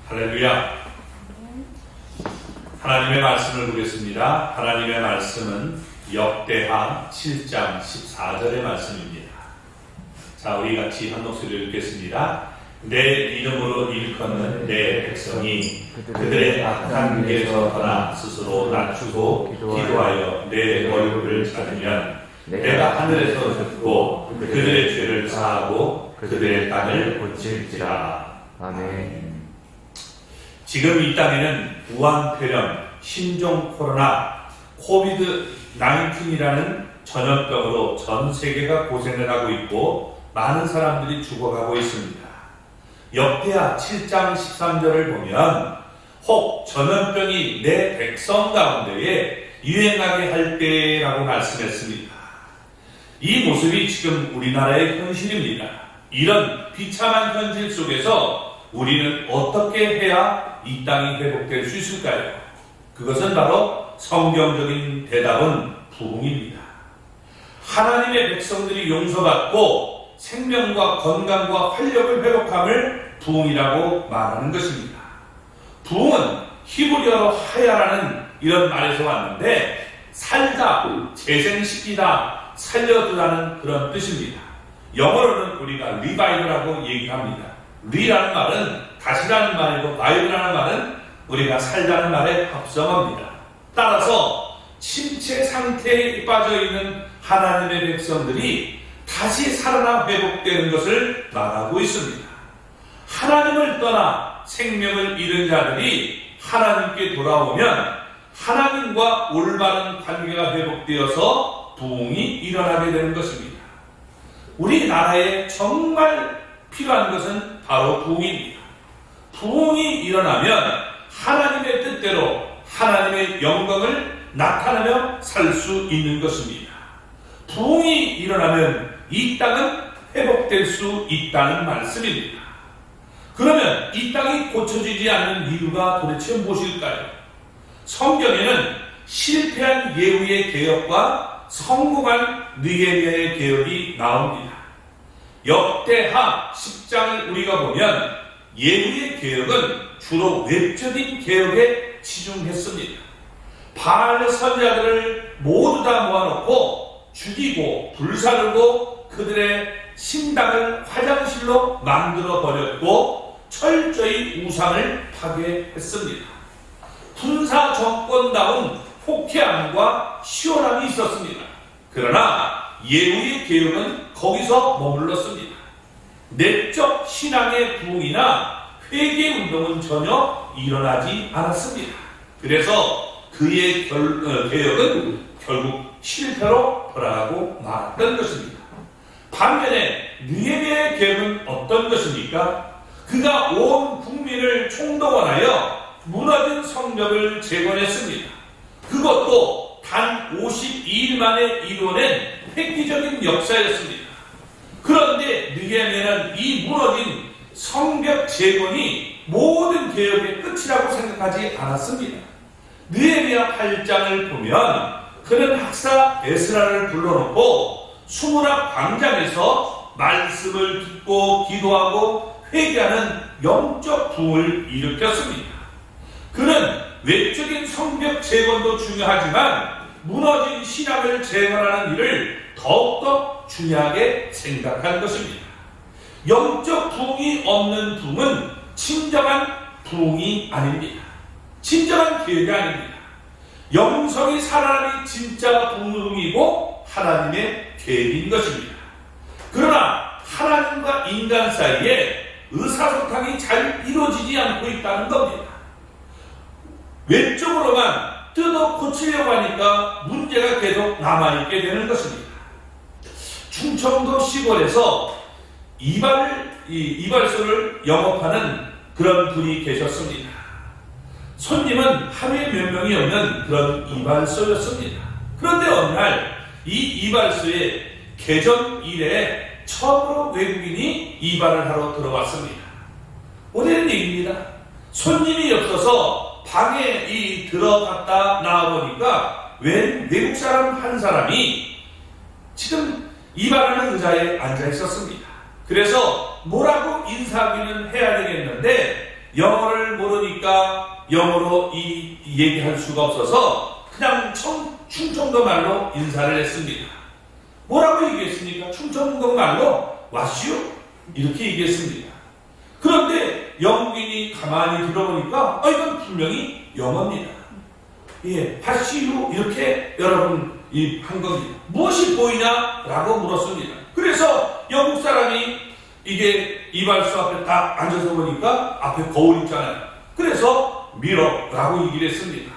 할렐루야. 하나님의 말씀을 보겠습니다. 하나님의 말씀은 역대하 7장 14절의 말씀입니다. 자, 우리 같이 한 목소리로 읽겠습니다. 내 이름으로 일컫는 내 백성이 그들의 악한 길에서 떠나 스스로 낮추고 기도하여 내 얼굴을 찾으면 내가 하늘에서 듣고 그들의 죄를 사하고 그들의 땅을 고칠지라. 아멘. 지금 이 땅에는 무한폐렴, 신종 코로나, 코비드-19이라는 전염병으로 전 세계가 고생을 하고 있고 많은 사람들이 죽어가고 있습니다. 역대하 7장 13절을 보면 혹 전염병이 내 백성 가운데에 유행하게 할 때라고 말씀했습니다. 이 모습이 지금 우리나라의 현실입니다. 이런 비참한 현실 속에서 우리는 어떻게 해야 이 땅이 회복될 수 있을까요? 그것은 바로 성경적인 대답은 부흥입니다. 하나님의 백성들이 용서받고 생명과 건강과 활력을 회복함을 부흥이라고 말하는 것입니다. 부흥은 히브리어로 하야라는 이런 말에서 왔는데 살다, 재생시키다, 살려두라는 그런 뜻입니다. 영어로는 우리가 리바이브라고 얘기합니다. 리라는 말은 다시라는 말이고 바이브라는 말은 우리가 살다는 말에 합성합니다. 따라서 침체 상태에 빠져있는 하나님의 백성들이 다시 살아나 회복되는 것을 말하고 있습니다. 하나님을 떠나 생명을 잃은 자들이 하나님께 돌아오면 하나님과 올바른 관계가 회복되어서 부흥이 일어나게 되는 것입니다. 우리나라에 정말 필요한 것은 바로 부흥입니다. 부흥이 일어나면 하나님의 뜻대로 하나님의 영광을 나타내며 살 수 있는 것입니다. 부흥이 일어나면 이 땅은 회복될 수 있다는 말씀입니다. 그러면 이 땅이 고쳐지지 않는 이유가 도대체 무엇일까요? 성경에는 실패한 예후의 개혁과 성공한 느헤미야의 개혁이 나옵니다. 역대하 10장을 우리가 보면 예후의 개혁은 주로 외적인 개혁에 치중했습니다. 바알 선지자들을 모두 다 모아놓고 죽이고 불사르고 그들의 신당을 화장실로 만들어 버렸고 철저히 우상을 파괴했습니다. 군사 정권다운 폭행과 시원함이 있었습니다. 그러나 예후의 개혁은 거기서 머물렀습니다. 내적 신앙의 부흥이나 회개운동은 전혀 일어나지 않았습니다. 그래서 그의 개혁은 결국 실패로 돌아가고 말았던 것입니다. 반면에 느헤미야의 개혁은 어떤 것입니까? 그가 온 국민을 총동원하여 무너진 성벽을 재건했습니다. 그것도 단 52일 만에 이뤄낸 획기적인 역사였습니다. 그런데 느헤미야는 이 무너진 성벽 재건이 모든 개혁의 끝이라고 생각하지 않았습니다. 느헤미야 8장을 보면 그는 학사 에스라를 불러놓고 수문학 광장에서 말씀을 듣고 기도하고 회개하는 영적 부흥을 일으켰습니다. 그는 외적인 성벽 재건도 중요하지만 무너진 신앙을 재건하는 일을 더욱더 중요하게 생각한 것입니다. 영적 부흥이 없는 부흥은 진정한 부흥이 아닙니다. 진정한 계획이 아닙니다. 영성이 살아남이 진짜 부흥이고 하나님의 계획인 것입니다. 그러나 하나님과 인간 사이에 의사소통이 잘 이루어지지 않고 있다는 겁니다. 왼쪽으로만 뜯어 고치려고 하니까 문제가 계속 남아있게 되는 것입니다. 충청도 시골에서 이발소를 영업하는 그런 분이 계셨습니다. 손님은 하루에 몇 명이 없는 그런 이발소였습니다. 그런데 어느 날 이 이발소에 개점 이래 처음으로 외국인이 이발을 하러 들어왔습니다. 오래된 얘기입니다. 손님이 없어서 방에 들어갔다 나와보니까 외국 사람 한 사람이 지금 이발하는 의자에 앉아 있었습니다. 그래서 뭐라고 인사하기는 해야 되겠는데 영어를 영어로 얘기할 수가 없어서 그냥 충청도 말로 인사를 했습니다. 뭐라고 얘기했습니까? 충청도 말로 와시오? 이렇게 얘기했습니다. 그런데 영국인이 가만히 들어보니까 이건 분명히 영어입니다. 예, 하시오 이렇게 여러분 한 겁니다. 무엇이 보이냐라고 물었습니다. 그래서 영국 사람이 이게 이발소 앞에 딱 앉아서 보니까 앞에 거울 있잖아요. 그래서 미러라고 얘기를 했습니다.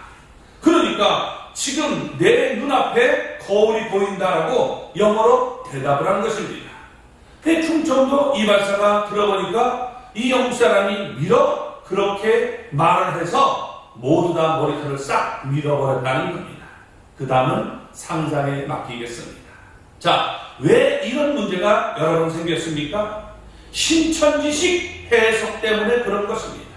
그러니까 지금 내 눈앞에 거울이 보인다라고 영어로 대답을 한 것입니다. 충청도 이발사가 들어보니까 이 영국 사람이 미러 그렇게 말을 해서 모두 다 머리털을 싹 밀어버렸다는 겁니다. 그 다음은 상상에 맡기겠습니다. 자, 왜 이런 문제가 여러분 생겼습니까? 신천지식 해석 때문에 그런 것입니다.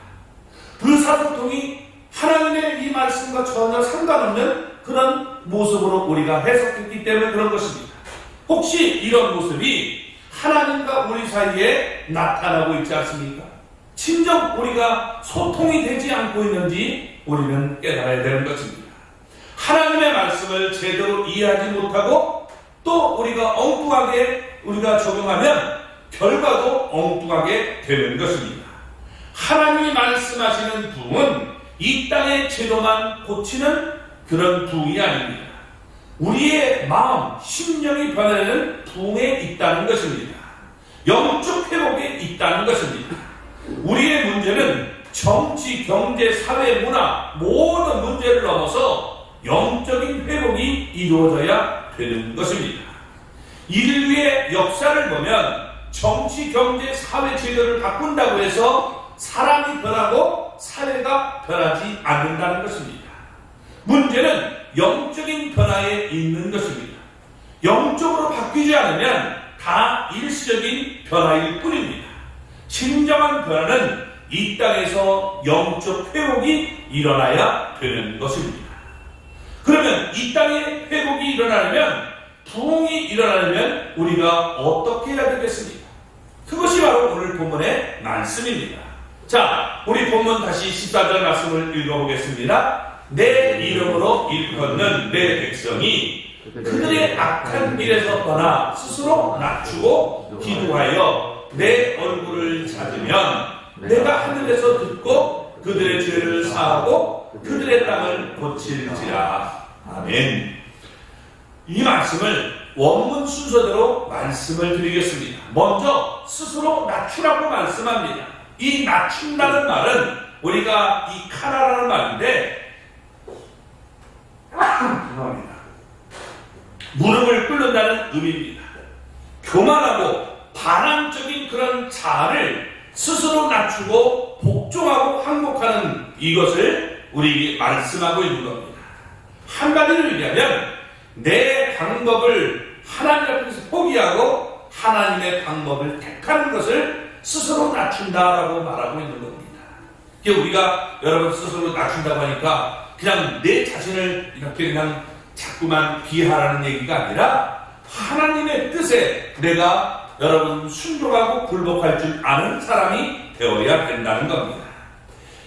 의사소통이 하나님의 이 말씀과 전혀 상관없는 그런 모습으로 우리가 해석했기 때문에 그런 것입니다. 혹시 이런 모습이 하나님과 우리 사이에 나타나고 있지 않습니까? 진정 우리가 소통이 되지 않고 있는지 우리는 깨달아야 되는 것입니다. 하나님의 말씀을 제대로 이해하지 못하고 또 우리가 엉뚱하게 우리가 적용하면 결과도 엉뚱하게 되는 것입니다. 하나님이 말씀하시는 부흥은 이 땅의 제도만 고치는 그런 부흥이 아닙니다. 우리의 마음, 심령이 변화되는 부흥에 있다는 것입니다. 영적 회복에 있다는 것입니다. 우리의 문제는 정치, 경제, 사회, 문화 모든 문제를 넘어서 영적인 회복이 이루어져야 되는 것입니다. 인류의 역사를 보면 정치, 경제, 사회 제도를 바꾼다고 해서 사람이 변하고 사회가 변하지 않는다는 것입니다. 문제는 영적인 변화에 있는 것입니다. 영적으로 바뀌지 않으면 다 일시적인 변화일 뿐입니다. 진정한 변화는 이 땅에서 영적 회복이 일어나야 되는 것입니다. 그러면 이 땅에 회복이 일어나려면 부흥이 일어나려면 우리가 어떻게 해야 되겠습니까? 그것이 바로 오늘 본문의 말씀입니다. 자, 우리 본문 다시 14절 말씀을 읽어보겠습니다. 내 이름으로 일컫는 내 백성이 그들의 악한 길에서 떠나 스스로 낮추고 기도하여 내 얼굴을 찾으면 내가 하늘에서 듣고 그들의 죄를 사하고 그들의 땅을 고칠지라. 아멘. 이 말씀을 원문 순서대로 말씀을 드리겠습니다. 먼저 스스로 낮추라고 말씀합니다. 이 낮춘다는 말은 우리가 이 카라라는 말인데 죄송합니다. 무릎을 꿇는다는 의미입니다. 교만하고 반항적인 그런 자아를 스스로 낮추고 복종하고 항복하는 이것을 우리에게 말씀하고 있는 겁니다. 한마디로 얘기하면 내 방법을 하나님 앞에서 포기하고 하나님의 방법을 택하는 것을 스스로 낮춘다라고 말하고 있는 겁니다. 우리가 여러분 스스로 낮춘다고 하니까 그냥 내 자신을 이렇게 그냥 자꾸만 비하라는 얘기가 아니라 하나님의 뜻에 내가 여러분 순종하고 굴복할 줄 아는 사람이 되어야 된다는 겁니다.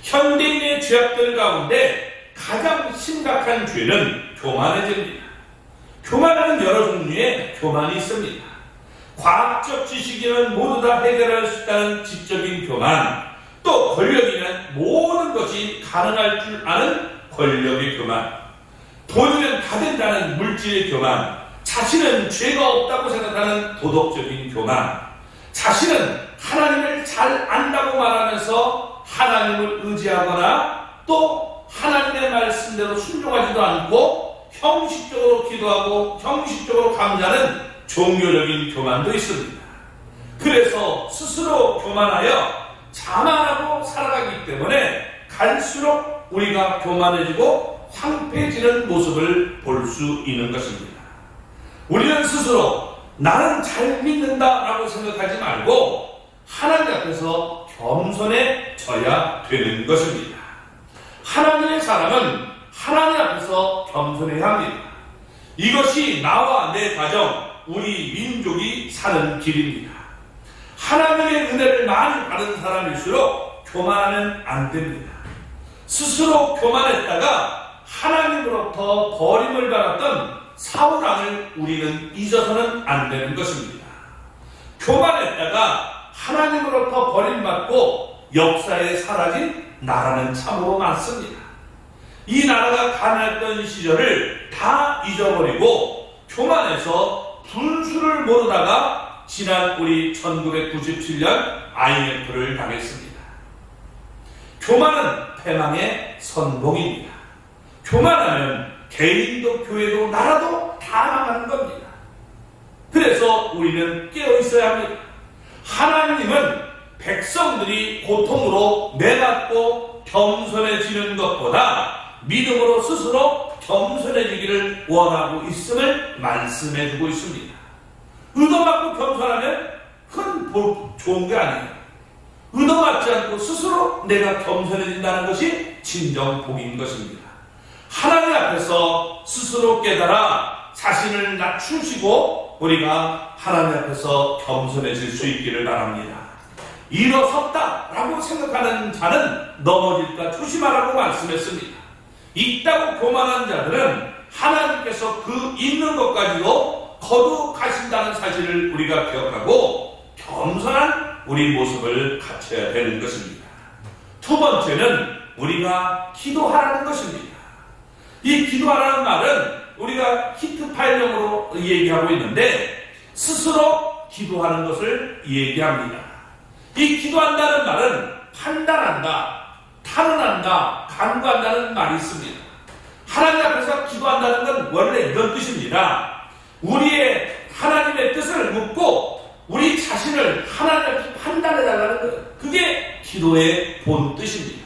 현대인의 죄악들 가운데 가장 심각한 죄는 교만의 죄입니다. 교만하는 여러 종류의 교만이 있습니다. 과학적 지식이면 모두 다 해결할 수 있다는 지적인 교만, 또 권력이면 모든 것이 가능할 줄 아는 권력의 교만, 돈이면 다 된다는 물질의 교만, 자신은 죄가 없다고 생각하는 도덕적인 교만, 자신은 하나님을 잘 안다고 말하면서 하나님을 의지하거나 또 하나님의 말씀대로 순종하지도 않고 형식적으로 기도하고 형식적으로 감사하는 종교적인 교만도 있습니다. 그래서 스스로 교만하여 자만하고 살아가기 때문에 갈수록 우리가 교만해지고 황폐해지는 모습을 볼 수 있는 것입니다. 우리는 스스로 나는 잘 믿는다라고 생각하지 말고 하나님 앞에서 겸손해져야 되는 것입니다. 하나님의 사람은 하나님 앞에서 겸손해야 합니다. 이것이 나와 내 가정, 우리 민족이 사는 길입니다. 하나님의 은혜를 많이 받은 사람일수록 교만하면 안 됩니다. 스스로 교만했다가 하나님으로부터 버림을 받았던 사울왕을 우리는 잊어서는 안 되는 것입니다. 교만했다가 하나님으로부터 버림받고 역사에 사라진 나라는 참으로 많습니다. 이 나라가 가난했던 시절을 다 잊어버리고 교만해서 분수를 모르다가 지난 우리 1997년 IMF를 당했습니다. 교만은 패망의 선봉입니다. 교만하면 개인도 교회도 나라도 다 망하는 겁니다. 그래서 우리는 깨어 있어야 합니다. 하나님은 백성들이 고통으로 매맞고 겸손해지는 것보다 믿음으로 스스로 겸손해지기를 원하고 있음을 말씀해주고 있습니다. 의도받고 겸손하면 좋은 게 아니에요. 의도받지 않고 스스로 내가 겸손해진다는 것이 진정 복인 것입니다. 하나님 앞에서 스스로 깨달아 자신을 낮추시고 우리가 하나님 앞에서 겸손해질 수 있기를 바랍니다. 일어섰다라고 생각하는 자는 넘어질까 조심하라고 말씀했습니다. 있다고 교만한 자들은 하나님께서 그 있는 것 가지고 거두가신다는 사실을 우리가 기억하고 겸손한 우리 모습을 갖춰야 되는 것입니다. 두 번째는 우리가 기도하라는 것입니다. 이 기도하라는 말은 우리가 히트 파일용으로 얘기하고 있는데 스스로 기도하는 것을 얘기합니다. 이 기도한다는 말은 판단한다, 탄원한다, 간구한다는 말이 있습니다. 하나님 앞에서 기도한다는 건 원래 이런 뜻입니다. 우리의 하나님의 뜻을 묻고 우리 자신을 하나님 앞에 판단해달라는 것, 그게 기도의 본 뜻입니다.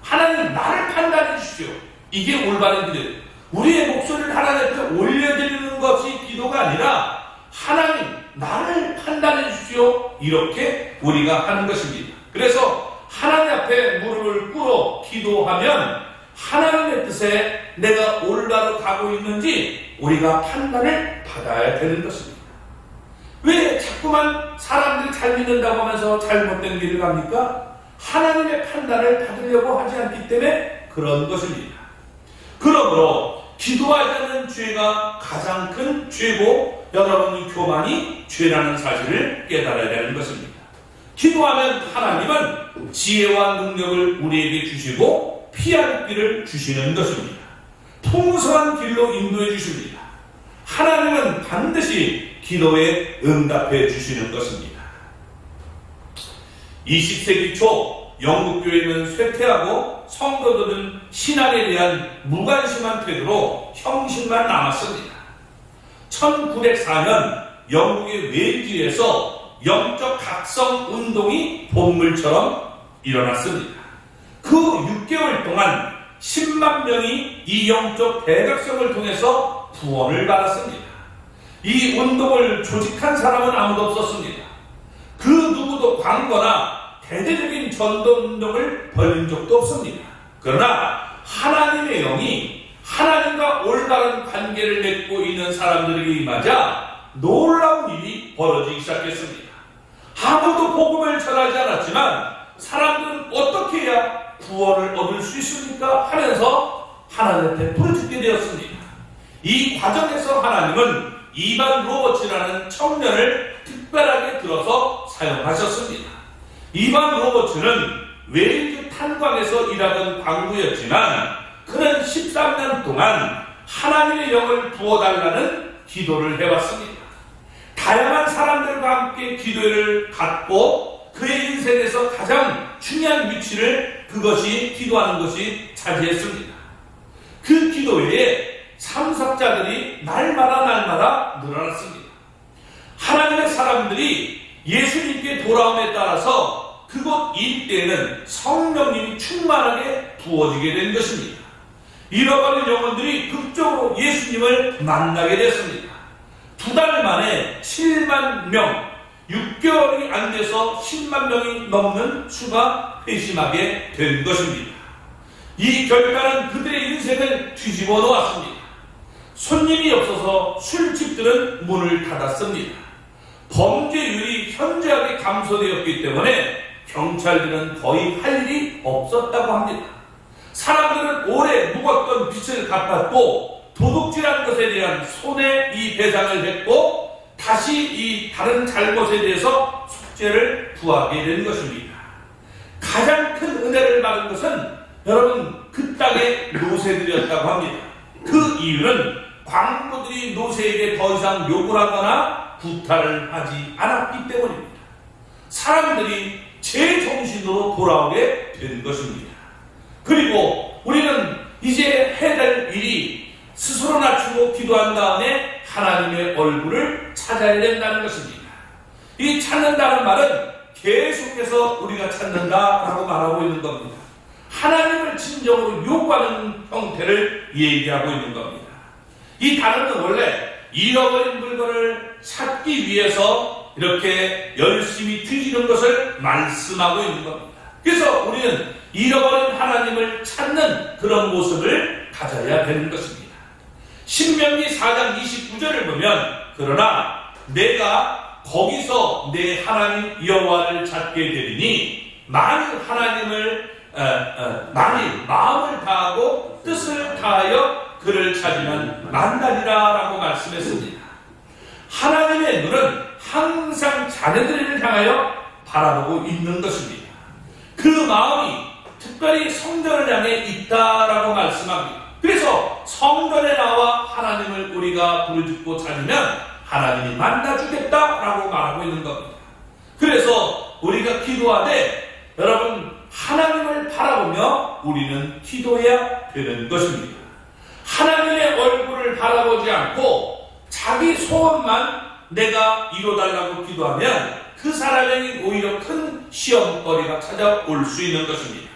하나님 나를 판단해 주십시오. 이게 올바른 기도예요. 우리의 목소리를 하나님 앞에 올려드리는 것이 기도가 아니라 하나님 나를 판단해 주십시오. 이렇게 우리가 하는 것입니다. 그래서 하나님 앞에 무릎을 꿇어 기도하면 하나님의 뜻에 내가 올바로 가고 있는지 우리가 판단을 받아야 되는 것입니다. 왜 자꾸만 사람들이 잘 믿는다고 하면서 잘못된 길을 갑니까? 하나님의 판단을 받으려고 하지 않기 때문에 그런 것입니다. 그러므로 기도하지 않는 죄가 가장 큰 죄고 여러분 교만이 죄라는 사실을 깨달아야 되는 것입니다. 기도하면 하나님은 지혜와 능력을 우리에게 주시고 피할 길을 주시는 것입니다. 풍성한 길로 인도해 주십니다. 하나님은 반드시 기도에 응답해 주시는 것입니다. 20세기 초 영국교회는 쇠퇴하고 성도들은 신앙에 대한 무관심한 태도로 형식만 남았습니다. 1904년 영국의 웨일즈에서 영적 각성 운동이 본물처럼 일어났습니다. 그 6개월 동안 10만 명이 이 영적 대각성을 통해서 구원을 받았습니다. 이 운동을 조직한 사람은 아무도 없었습니다. 그 누구도 광고나 대대적인 전도운동을 벌인 적도 없습니다. 그러나 하나님의 영이 하나님과 올바른 관계를 맺고 있는 사람들에게 임하자 놀라운 일이 벌어지기 시작했습니다. 아무도 복음을 전하지 않았지만 사람들은 어떻게 해야 구원을 얻을 수 있습니까? 하면서 하나님 앞에 부르짖게 되었습니다. 이 과정에서 하나님은 이반 로버츠라는 청년을 특별하게 들어서 사용하셨습니다. 이반 로버츠는 웨일즈 탄광에서 일하던 광부였지만 그는 13년 동안 하나님의 영을 부어달라는 기도를 해왔습니다. 다양한 사람들과 함께 기도를 갖고 그의 인생에서 가장 중요한 위치를 그것이 기도하는 것이 차지했습니다. 그 기도회에 참석자들이 날마다 늘어났습니다. 하나님의 사람들이 예수님께 돌아옴에 따라서 그곳 일대에는 성령님이 충만하게 부어지게 된 것입니다. 잃어버린 영혼들이 극적으로 예수님을 만나게 됐습니다. 2달 만에 7만 명, 6개월이 안 돼서 10만 명이 넘는 수가 회심하게 된 것입니다. 이 결과는 그들의 인생을 뒤집어 놓았습니다. 손님이 없어서 술집들은 문을 닫았습니다. 범죄율이 현저하게 감소되었기 때문에 경찰들은 거의 할 일이 없었다고 합니다. 사람들은 오래 묵었던 빚을 갚았고 도둑질한 것에 대한 손해 이 배상을 했고 다시 이 다른 잘못에 대해서 속죄를 구하게 된 것입니다. 가장 큰 은혜를 받은 것은 여러분 그 땅의 노새들이었다고 합니다. 그 이유는 광부들이 노새에게 더 이상 욕을 하거나 구타를 하지 않았기 때문입니다. 사람들이 제 정신으로 돌아오게 된 것입니다. 그리고 우리는 이제 해야 될 일이 스스로 낮추고 기도한 다음에 하나님의 얼굴을 찾아야 된다는 것입니다. 이 찾는다는 말은 계속해서 우리가 찾는다라고 말하고 있는 겁니다. 하나님을 진정으로 요구하는 형태를 얘기하고 있는 겁니다. 이 단어는 원래 잃어버린 물건을 찾기 위해서 이렇게 열심히 뒤지는 것을 말씀하고 있는 겁니다. 그래서 우리는 잃어버린 하나님을 찾는 그런 모습을 가져야 되는 것입니다. 신명기 4장 29절을 보면 그러나 내가 거기서 내 하나님 여호와를 찾게 되리니 만일 하나님을 만일 마음을 다하고 뜻을 다하여 그를 찾으면 만나리라 라고 말씀했습니다. 하나님의 눈은 항상 자녀들을 향하여 바라보고 있는 것입니다. 그 마음이 특별히 성전을 향해 있다라고 말씀합니다. 그래서 성전에 나와 하나님을 우리가 부르짖고 찾으면 하나님이 만나주겠다라고 말하고 있는 겁니다. 그래서 우리가 기도하되 여러분 하나님을 바라보며 우리는 기도해야 되는 것입니다. 하나님의 얼굴을 바라보지 않고 자기 소원만 내가 이뤄달라고 기도하면 그 사람에게 오히려 큰 시험거리가 찾아올 수 있는 것입니다.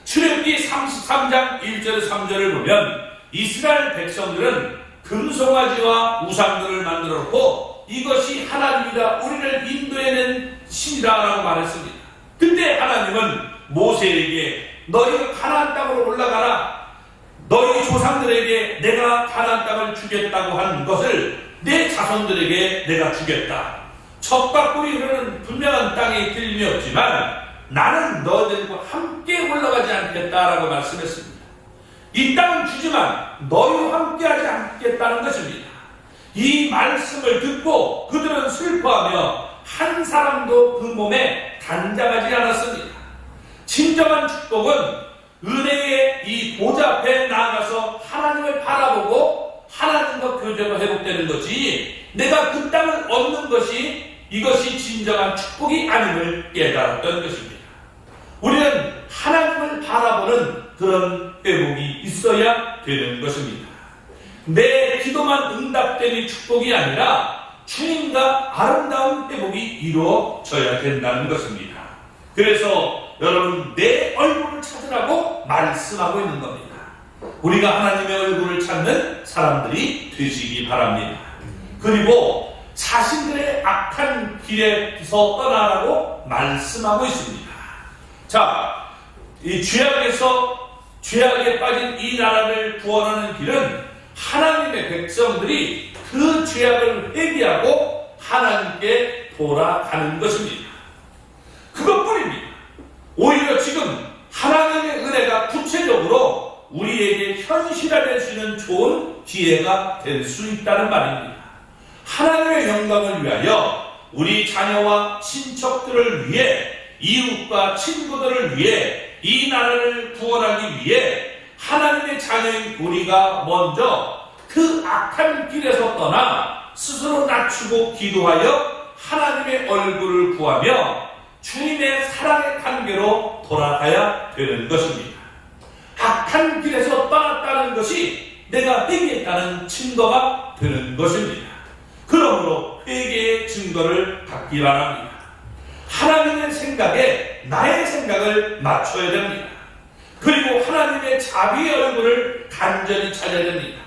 출애굽기 33장 1절 3절을 보면 이스라엘 백성들은 금송아지와 우상들을 만들었고 이것이 하나님이다 우리를 인도해낸 신이라고 말했습니다. 근데 하나님은 모세에게 너희가 가나안 땅으로 올라가라 너희 조상들에게 내가 가나안 땅을 주겠다고 한 것을 내 자손들에게 내가 주겠다. 젖과 꿀이 흐르는 분명한 땅에 길림이 없지만 나는 너희들과 함께 올라가지 않겠다라고 말씀했습니다. 이 땅은 주지만 너희와 함께하지 않겠다는 것입니다. 이 말씀을 듣고 그들은 슬퍼하며 한 사람도 그 몸에 단장하지 않았습니다. 진정한 축복은 은혜의 이 보좌 앞에 나아가서 하나님을 바라보고 하나님과 교제가 회복되는 거지 내가 그 땅을 얻는 것이 이것이 진정한 축복이 아님을 깨달았던 것입니다. 우리는 하나님을 바라보는 그런 회복이 있어야 되는 것입니다. 내 기도만 응답되는 축복이 아니라 주님과 아름다운 회복이 이루어져야 된다는 것입니다. 그래서 여러분 내 얼굴을 찾으라고 말씀하고 있는 겁니다. 우리가 하나님의 얼굴을 찾는 사람들이 되시기 바랍니다. 그리고 자신들의 악한 길에서 떠나라고 말씀하고 있습니다. 자, 이 죄악에 빠진 이 나라를 구원하는 길은 하나님의 백성들이 그 죄악을 회개하고 하나님께 돌아가는 것입니다. 그것뿐입니다. 오히려 지금 하나님의 은혜가 구체적으로 우리에게 현실화될 수 있는 좋은 기회가 될 수 있다는 말입니다. 하나님의 영광을 위하여 우리 자녀와 친척들을 위해 이웃과 친구들을 위해 이 나라를 구원하기 위해 하나님의 자녀인 우리가 먼저 그 악한 길에서 떠나 스스로 낮추고 기도하여 하나님의 얼굴을 구하며 주님의 사랑의 관계로 돌아가야 되는 것입니다. 악한 길에서 떠났다는 것이 내가 회개했다는 증거가 되는 것입니다. 그러므로 회개의 증거를 갖기 바랍니다. 하나님의 생각에 나의 생각을 맞춰야 됩니다. 그리고 하나님의 자비의 얼굴을 간절히 찾아야 됩니다.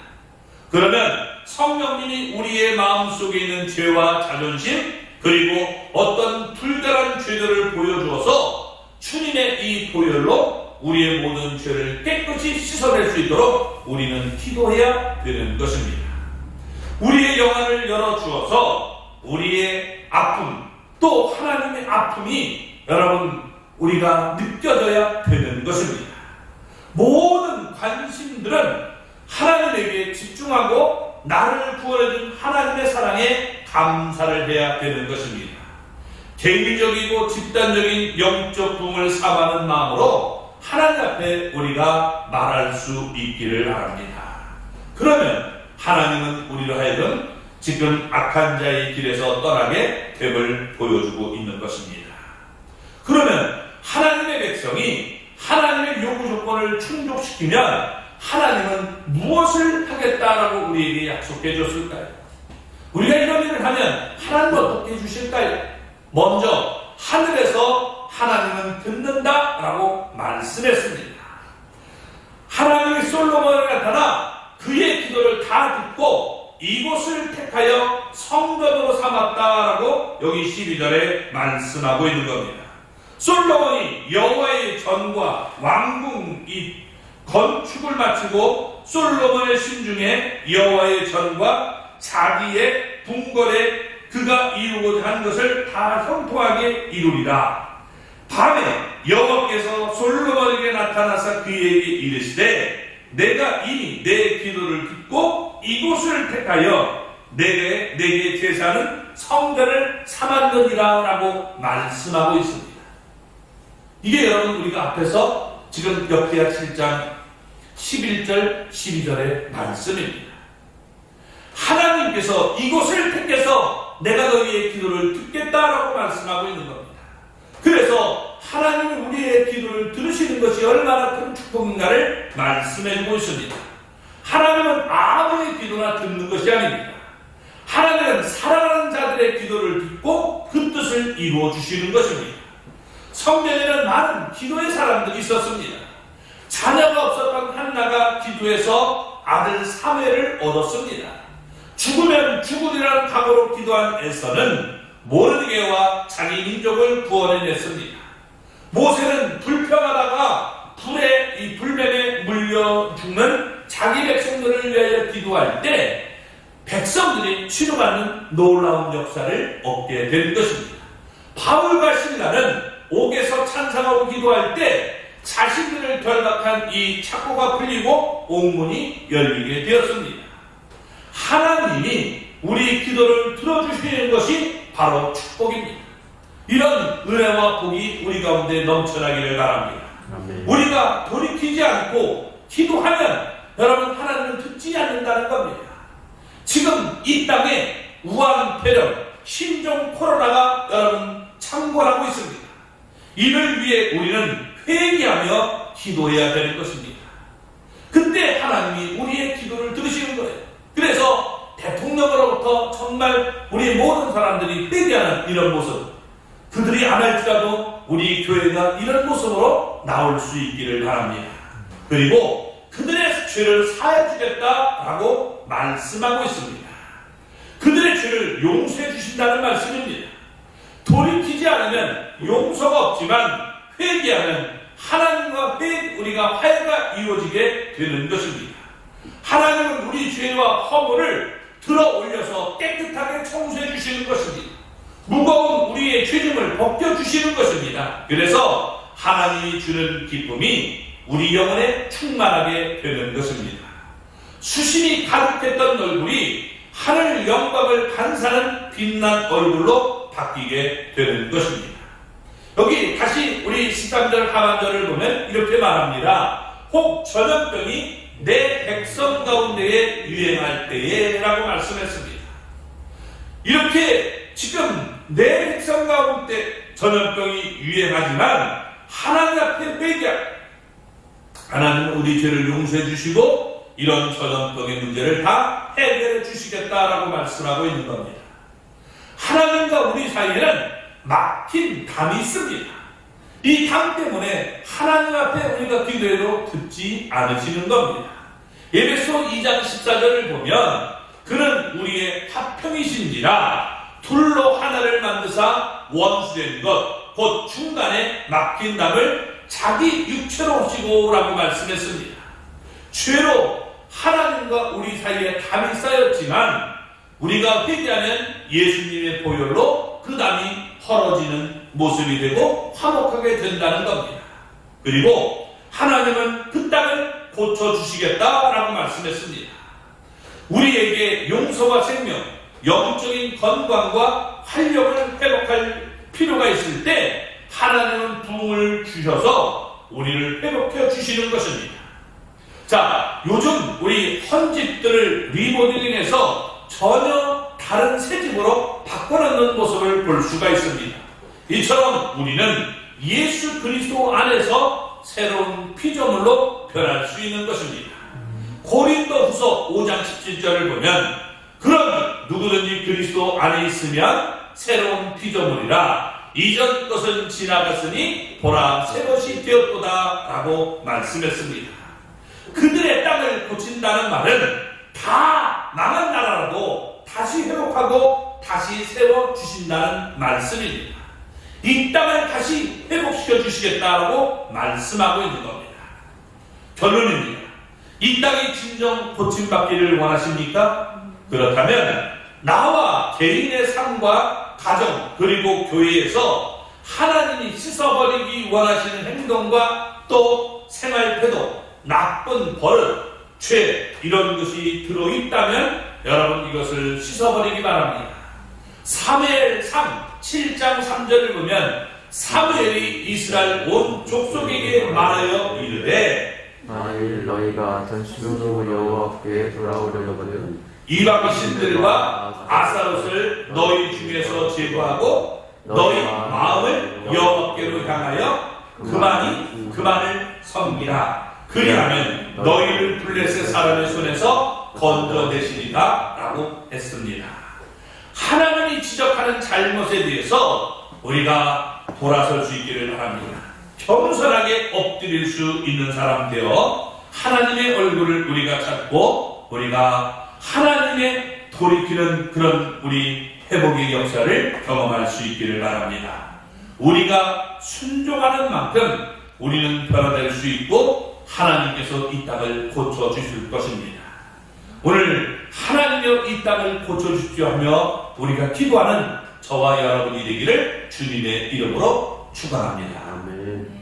그러면 성령님이 우리의 마음속에 있는 죄와 자존심 그리고 어떤 불결한 죄들을 보여주어서 주님의 이 보혈로 우리의 모든 죄를 깨끗이 씻어낼 수 있도록 우리는 기도해야 되는 것입니다. 우리의 영안을 열어주어서 우리의 아픔 또 하나님의 아픔이 여러분 우리가 느껴져야 되는 것입니다. 모든 관심들은 하나님에게 집중하고 나를 구원해준 하나님의 사랑에 감사를 해야 되는 것입니다. 개인적이고 집단적인 영적 부흥을 삼하는 마음으로 하나님 앞에 우리가 말할 수 있기를 바랍니다. 그러면 하나님은 우리로 하여금 지금 악한 자의 길에서 떠나게 됨을 보여주고 있는 것입니다. 그러면 하나님의 백성이 하나님의 요구 조건을 충족시키면 하나님은 무엇을 하겠다라고 우리에게 약속해 줬을까요? 우리가 이런 일을 하면 하나님은 어떻게 해주실까요? 먼저 하늘에서 하나님은 듣는다라고 말씀했습니다. 하나님이 솔로몬에 나타나 그의 기도를 다 듣고 이곳을 택하여 성전으로 삼았다라고 여기 12절에 말씀하고 있는 겁니다. 솔로몬이 여호와의 전과 왕궁 이 건축을 마치고 솔로몬의 심중에 여호와의 전과 자기의 궁궐에 그가 이루고자 한 것을 다 형통하게 이루리라. 밤에 여호와께서 솔로몬에게 나타나사 그에게 이르시되 내가 이미 내 기도를 듣고 이곳을 택하여 내게 제사는 성전을 삼았느니라 라고 말씀하고 있습니다. 이게 여러분 우리가 앞에서 지금 역대하 7장 11절 12절의 말씀입니다. 하나님께서 이곳을 택해서 내가 너희의 기도를 듣겠다라고 말씀하고 있는 겁니다. 그래서 하나님이 우리의 기도를 들으시는 것이 얼마나 큰 축복인가를 말씀해주고 있습니다. 하나님은 아무의 기도나 듣는 것이 아닙니다. 하나님은 사랑하는 자들의 기도를 듣고 그 뜻을 이루어 주시는 것입니다. 성경에는 많은 기도의 사람들이 있었습니다. 자녀가 없었던 한나가 기도해서 아들 사무엘을 얻었습니다. 죽으면 죽으리라는 각오로 기도한 에서는 모르드게와 자기 민족을 구원해냈습니다. 모세는 불평하다가 이 불뱀에 물려 죽는 자기 백성들을 위하여 기도할 때 백성들이 치료받는 놀라운 역사를 얻게 된 것입니다. 바울과 신라는 옥에서 찬송하고 기도할 때 자신들을 결박한 이 착고가 풀리고 옥문이 열리게 되었습니다. 하나님이 우리 기도를 들어주시는 것이 바로 축복입니다. 이런 은혜와 복이 우리 가운데 넘쳐나기를 바랍니다. 아멘. 우리가 돌이키지 않고 기도하면 여러분 하나님은 듣지 않는다는 겁니다. 지금 이 땅에 우한 폐렴, 신종 코로나가 여러분 창궐하고 있습니다. 이를 위해 우리는 회개하며 기도해야 되는 것입니다. 그때 하나님이 우리의 기도를 들으시는 거예요. 그래서 대통령으로부터 정말 우리 모든 사람들이 회개하는 이런 모습, 그들이 안 할지라도 우리 교회가 이런 모습으로 나올 수 있기를 바랍니다. 그리고 그들의 죄를 사해 주겠다라고 말씀하고 있습니다. 그들의 죄를 용서해 주신다는 말씀입니다. 돌이키지 않으면 용서가 없지만 회개하면 하나님과 우리가 화해가 이루어지게 되는 것입니다. 하나님은 우리 죄와 허물을 들어 올려서 깨끗하게 청소해 주시는 것입니다. 무거운 우리의 죄짐을 벗겨주시는 것입니다. 그래서 하나님이 주는 기쁨이 우리 영혼에 충만하게 되는 것입니다. 수심이 가득했던 얼굴이 하늘 영광을 반사하는 빛난 얼굴로 바뀌게 되는 것입니다. 여기 다시 우리 13절 하반절을 보면 이렇게 말합니다. 혹 전염병이 내 백성 가운데에 유행할 때에 라고 말씀했습니다. 이렇게 지금 내 백성 가운데 전염병이 유행하지만 하나님 앞에 하나님은 우리 죄를 용서해 주시고 이런 전염병의 문제를 다 해결해 주시겠다라고 말씀하고 있는 겁니다. 하나님과 우리 사이에는 막힌 담이 있습니다. 이 담 때문에 하나님 앞에 우리가 기도해도 듣지 않으시는 겁니다. 에베소 2장 14절을 보면 그는 우리의 화평이신지라 둘로 하나를 만드사 원수된 것 곧 중간에 막힌 담을 자기 육체로 오시고 라고 말씀했습니다. 죄로 하나님과 우리 사이에 담이 쌓였지만 우리가 회개하면 예수님의 보혈로 그 담이 헐어지는 모습이 되고 화목하게 된다는 겁니다. 그리고 하나님은 그 땅을 고쳐주시겠다라고 말씀했습니다. 우리에게 용서와 생명, 영적인 건강과 활력을 회복할 필요가 있을 때 하나님은 부흥을 주셔서 우리를 회복해 주시는 것입니다. 자, 요즘 우리 헌집들을 리모델링해서 전혀 다른 새 집으로 바꿔놓는 모습을 볼 수가 있습니다. 이처럼 우리는 예수 그리스도 안에서 새로운 피조물로 변할 수 있는 것입니다. 고린도후서 5장 17절을 보면 그런 누구든지 그리스도 안에 있으면 새로운 피조물이라 이전 것은 지나갔으니 보라 새 것이 되었도다 라고 말씀했습니다. 그들의 땅을 고친다는 말은 다 망한 나라라도 다시 회복하고 다시 세워주신다는 말씀입니다. 이 땅을 다시 회복시켜 주시겠다라고 말씀하고 있는 겁니다. 결론입니다. 이 땅이 진정 고침받기를 원하십니까? 그렇다면 나와 개인의 삶과 가정 그리고 교회에서 하나님이 씻어버리기 원하시는 행동과 또 생활 태도, 나쁜 버릇, 죄 이런 것이 들어있다면 여러분 이것을 씻어버리기 바랍니다. 사무엘상 7장 3절을 보면 사무엘이 이스라엘 온 족속에게 말하여 이르되 만일 너희가 전심으로 여호와께 돌아오려거든 이방 신들과 아사롯을 너희 중에서 제거하고 너희 마음을 여호와께로 향하여 그만을 섬기라. 그리하면 너희를 블레셋 사람의 손에서 건져내시리라 라고 했습니다. 하나님이 지적하는 잘못에 대해서 우리가 돌아설 수 있기를 바랍니다. 겸손하게 엎드릴 수 있는 사람 되어 하나님의 얼굴을 우리가 찾고 우리가 하나님의 돌이키는 그런 우리 회복의 역사를 경험할 수 있기를 바랍니다. 우리가 순종하는 만큼 우리는 변화될 수 있고 하나님께서 이 땅을 고쳐주실 것입니다. 오늘 하나님여 이 땅을 고쳐주십시오 하며 우리가 기도하는 저와 여러분이 되기를 주님의 이름으로 축원합니다. 아멘.